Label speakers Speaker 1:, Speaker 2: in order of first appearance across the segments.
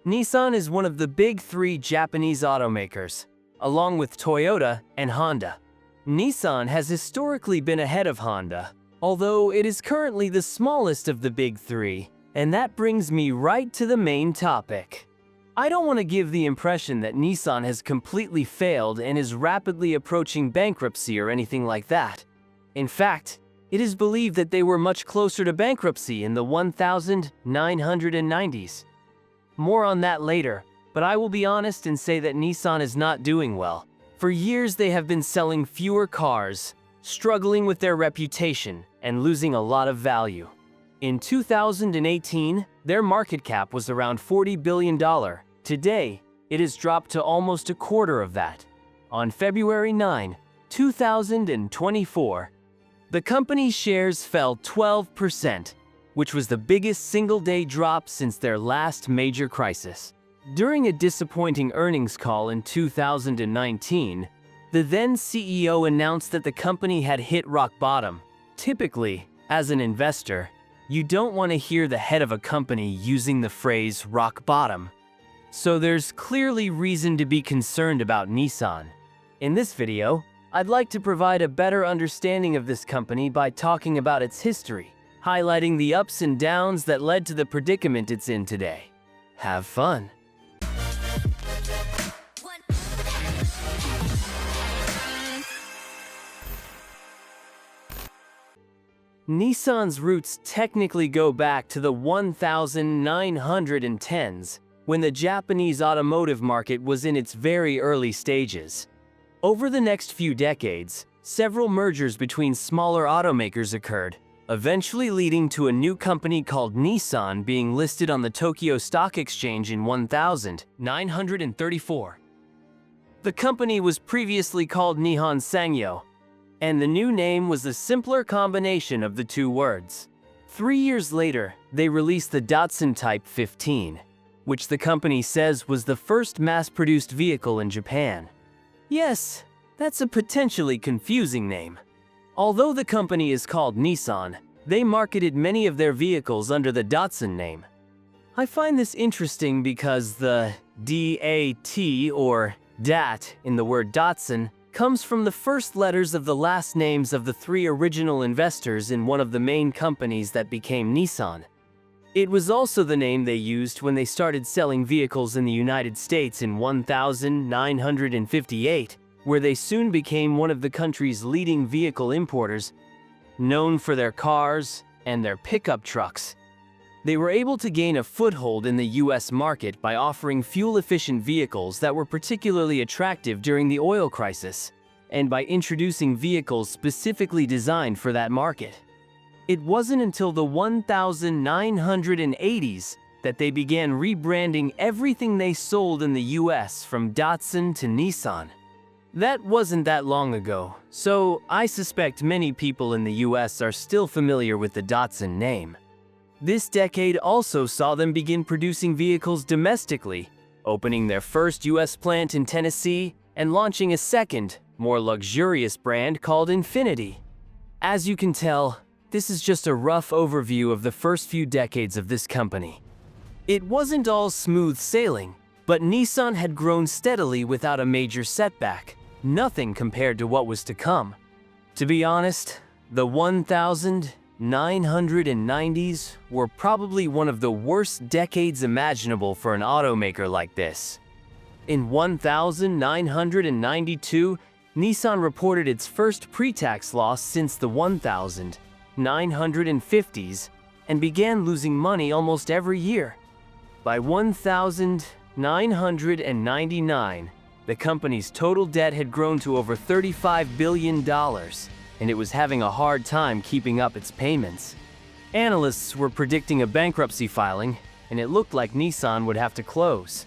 Speaker 1: Nissan is one of the big three Japanese automakers, along with Toyota and Honda. Nissan has historically been ahead of Honda, although it is currently the smallest of the big three, and that brings me right to the main topic. I don't want to give the impression that Nissan has completely failed and is rapidly approaching bankruptcy or anything like that. In fact, it is believed that they were much closer to bankruptcy in the 1990s. More on that later, but I will be honest and say that Nissan is not doing well. For years they have been selling fewer cars, struggling with their reputation, and losing a lot of value. In 2018, their market cap was around $40 billion. Today, it has dropped to almost a quarter of that. On February 9, 2024, the company's shares fell 12%, which was the biggest single-day drop since their last major crisis. During a disappointing earnings call in 2019, the then CEO announced that the company had hit rock bottom. Typically, as an investor, you don't want to hear the head of a company using the phrase rock bottom. So there's clearly reason to be concerned about Nissan. In this video, I'd like to provide a better understanding of this company by talking about its history, highlighting the ups and downs that led to the predicament it's in today. Have fun! Nissan's roots technically go back to the 1910s, when the Japanese automotive market was in its very early stages. Over the next few decades, several mergers between smaller automakers occurred, eventually leading to a new company called Nissan being listed on the Tokyo Stock Exchange in 1934. The company was previously called Nihon Sangyo, and the new name was a simpler combination of the two words. 3 years later, they released the Datsun Type 15, which the company says was the first mass-produced vehicle in Japan. Yes, that's a potentially confusing name. Although the company is called Nissan, they marketed many of their vehicles under the Datsun name. I find this interesting because the D-A-T or DAT in the word Datsun comes from the first letters of the last names of the three original investors in one of the main companies that became Nissan. It was also the name they used when they started selling vehicles in the United States in 1958, where they soon became one of the country's leading vehicle importers, known for their cars and their pickup trucks. They were able to gain a foothold in the US market by offering fuel-efficient vehicles that were particularly attractive during the oil crisis, and by introducing vehicles specifically designed for that market. It wasn't until the 1980s that they began rebranding everything they sold in the US from Datsun to Nissan. That wasn't that long ago, so I suspect many people in the US are still familiar with the Datsun name. This decade also saw them begin producing vehicles domestically, opening their first US plant in Tennessee and launching a second, more luxurious brand called Infiniti. As you can tell, this is just a rough overview of the first few decades of this company. It wasn't all smooth sailing, but Nissan had grown steadily without a major setback, nothing compared to what was to come. To be honest, the 1990s were probably one of the worst decades imaginable for an automaker like this. In 1992, Nissan reported its first pre-tax loss since the 1950s and began losing money almost every year. By 1999, the company's total debt had grown to over $35 billion, and it was having a hard time keeping up its payments. Analysts were predicting a bankruptcy filing, and it looked like Nissan would have to close.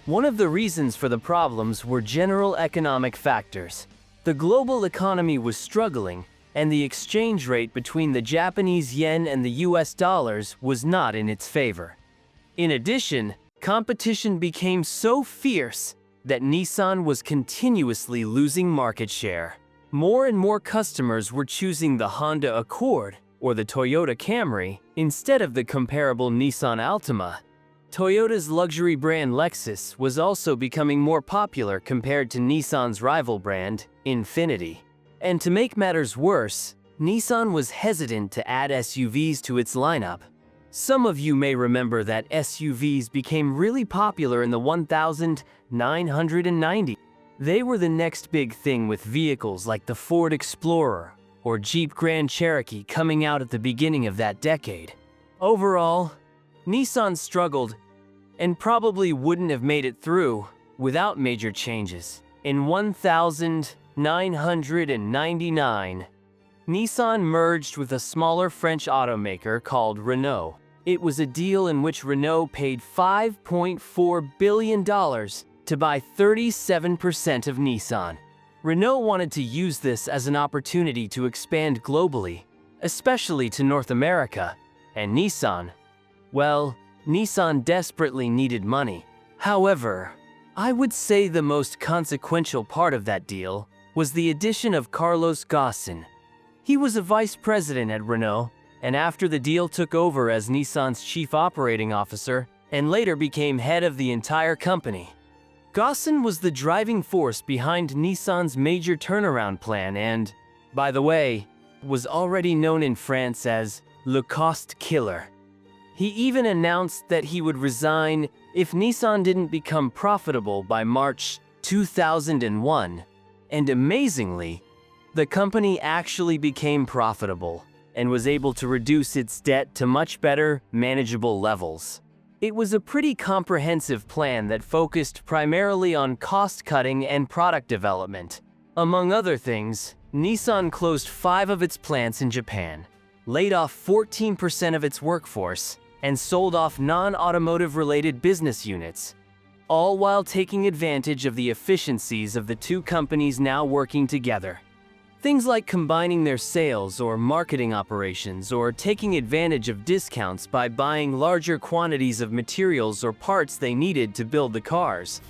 Speaker 1: One of the reasons for the problems were general economic factors. The global economy was struggling, and the exchange rate between the Japanese yen and the US dollars was not in its favor. In addition, competition became so fierce that Nissan was continuously losing market share. More and more customers were choosing the Honda Accord or the Toyota Camry instead of the comparable Nissan Altima. Toyota's luxury brand Lexus was also becoming more popular compared to Nissan's rival brand, Infiniti. And to make matters worse, Nissan was hesitant to add SUVs to its lineup. Some of you may remember that SUVs became really popular in the 1990s. They were the next big thing, with vehicles like the Ford Explorer or Jeep Grand Cherokee coming out at the beginning of that decade. Overall, Nissan struggled and probably wouldn't have made it through without major changes. In 1999, Nissan merged with a smaller French automaker called Renault. It was a deal in which Renault paid $5.4 billion to buy 37% of Nissan. Renault wanted to use this as an opportunity to expand globally, especially to North America, and Nissan desperately needed money. However, I would say the most consequential part of that deal was the addition of Carlos Ghosn. He was a vice president at Renault, and after the deal took over as Nissan's chief operating officer, and later became head of the entire company. Ghosn was the driving force behind Nissan's major turnaround plan and, by the way, was already known in France as Le Cost Killer. He even announced that he would resign if Nissan didn't become profitable by March 2001, and amazingly, the company actually became profitable and was able to reduce its debt to much better, manageable levels. It was a pretty comprehensive plan that focused primarily on cost-cutting and product development. Among other things, Nissan closed 5 of its plants in Japan, laid off 14% of its workforce, and sold off non-automotive related business units, all while taking advantage of the efficiencies of the two companies now working together. Things like combining their sales or marketing operations, or taking advantage of discounts by buying larger quantities of materials or parts they needed to build the cars.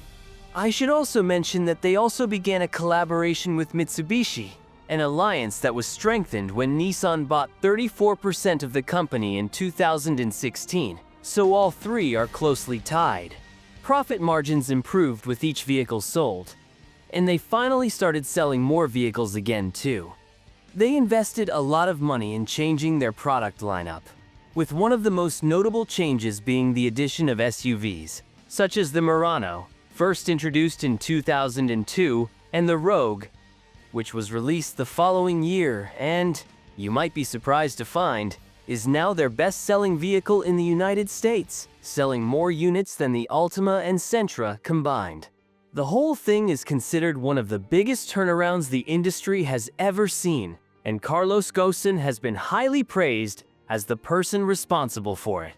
Speaker 1: I should also mention that they also began a collaboration with Mitsubishi, an alliance that was strengthened when Nissan bought 34% of the company in 2016, so all three are closely tied. Profit margins improved with each vehicle sold, and they finally started selling more vehicles again too. They invested a lot of money in changing their product lineup, with one of the most notable changes being the addition of SUVs, such as the Murano, first introduced in 2002, and the Rogue, which was released the following year and, you might be surprised to find, is now their best-selling vehicle in the United States, selling more units than the Altima and Sentra combined. The whole thing is considered one of the biggest turnarounds the industry has ever seen, and Carlos Ghosn has been highly praised as the person responsible for it.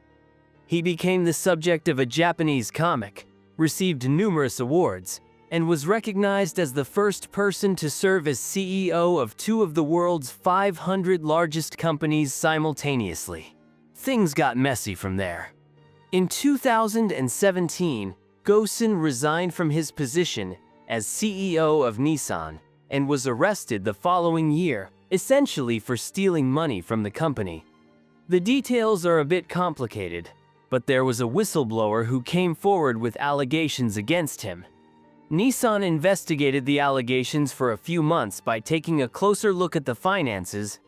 Speaker 1: He became the subject of a Japanese comic, received numerous awards, and was recognized as the first person to serve as CEO of 2 of the world's 500 largest companies simultaneously. Things got messy from there. In 2017, Ghosn resigned from his position as CEO of Nissan and was arrested the following year, essentially for stealing money from the company. The details are a bit complicated, but there was a whistleblower who came forward with allegations against him. Nissan investigated the allegations for a few months by taking a closer look at the finances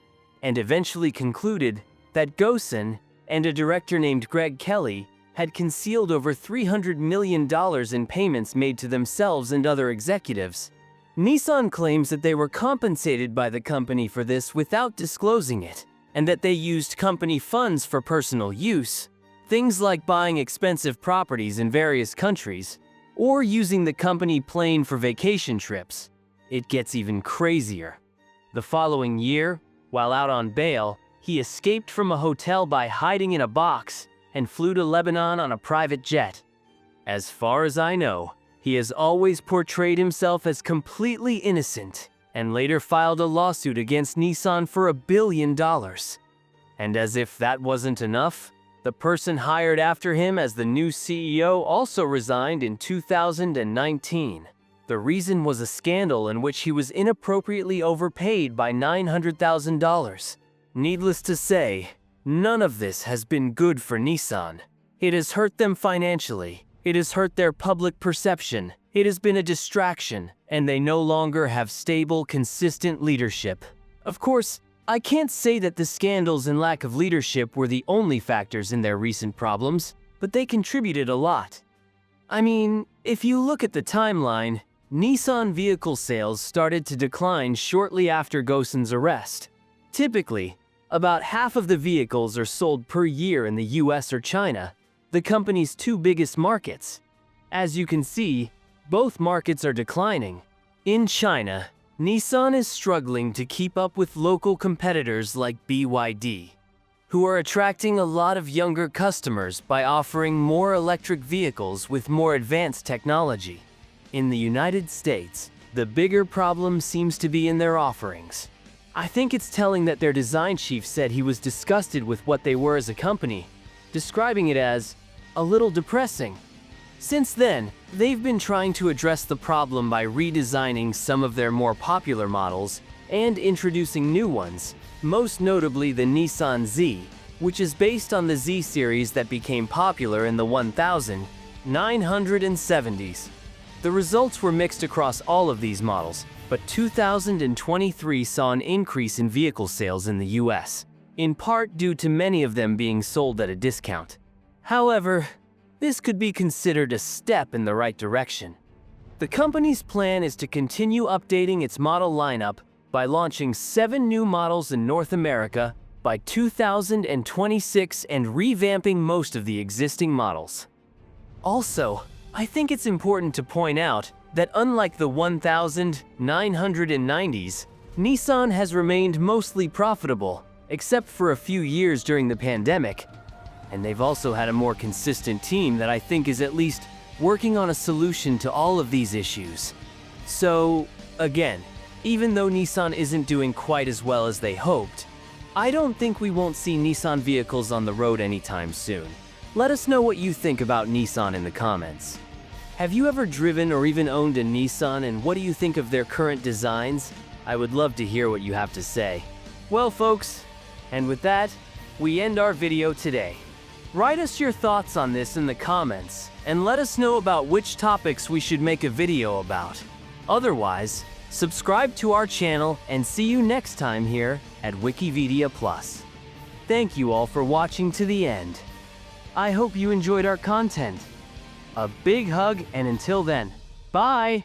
Speaker 1: and eventually concluded that Ghosn and a director named Greg Kelly had concealed over $300 million in payments made to themselves and other executives. Nissan claims that they were compensated by the company for this without disclosing it, and that they used company funds for personal use, things like buying expensive properties in various countries, or using the company plane for vacation trips. It gets even crazier. The following year, while out on bail, he escaped from a hotel by hiding in a box and flew to Lebanon on a private jet. As far as I know, he has always portrayed himself as completely innocent and later filed a lawsuit against Nissan for $1 billion. And as if that wasn't enough, the person hired after him as the new CEO also resigned in 2019. The reason was a scandal in which he was inappropriately overpaid by $900,000. Needless to say, none of this has been good for Nissan. It has hurt them financially. It has hurt their public perception. It has been a distraction, and they no longer have stable, consistent leadership. Of course, I can't say that the scandals and lack of leadership were the only factors in their recent problems, but they contributed a lot. I mean, if you look at the timeline, Nissan vehicle sales started to decline shortly after Ghosn's arrest. Typically, about half of the vehicles are sold per year in the US or China, the company's two biggest markets. As you can see, both markets are declining. In China, Nissan is struggling to keep up with local competitors like BYD, who are attracting a lot of younger customers by offering more electric vehicles with more advanced technology. In the United States, the bigger problem seems to be in their offerings. I think it's telling that their design chief said he was disgusted with what they were as a company, describing it as a little depressing. Since then, they've been trying to address the problem by redesigning some of their more popular models and introducing new ones, most notably the Nissan Z, which is based on the Z series that became popular in the 1970s. The results were mixed across all of these models, but 2023 saw an increase in vehicle sales in the US, in part due to many of them being sold at a discount. However, this could be considered a step in the right direction. The company's plan is to continue updating its model lineup by launching 7 new models in North America by 2026 and revamping most of the existing models. Also, I think it's important to point out that unlike the 1990s, Nissan has remained mostly profitable, except for a few years during the pandemic. And they've also had a more consistent team that I think is at least working on a solution to all of these issues. So, again, even though Nissan isn't doing quite as well as they hoped, I don't think we won't see Nissan vehicles on the road anytime soon. Let us know what you think about Nissan in the comments. Have you ever driven or even owned a Nissan, and what do you think of their current designs? I would love to hear what you have to say. Well, folks, and with that, we end our video today. Write us your thoughts on this in the comments, and let us know about which topics we should make a video about. Otherwise, subscribe to our channel and see you next time here at Wikipedia Plus. Thank you all for watching to the end. I hope you enjoyed our content. A big hug, and until then, bye!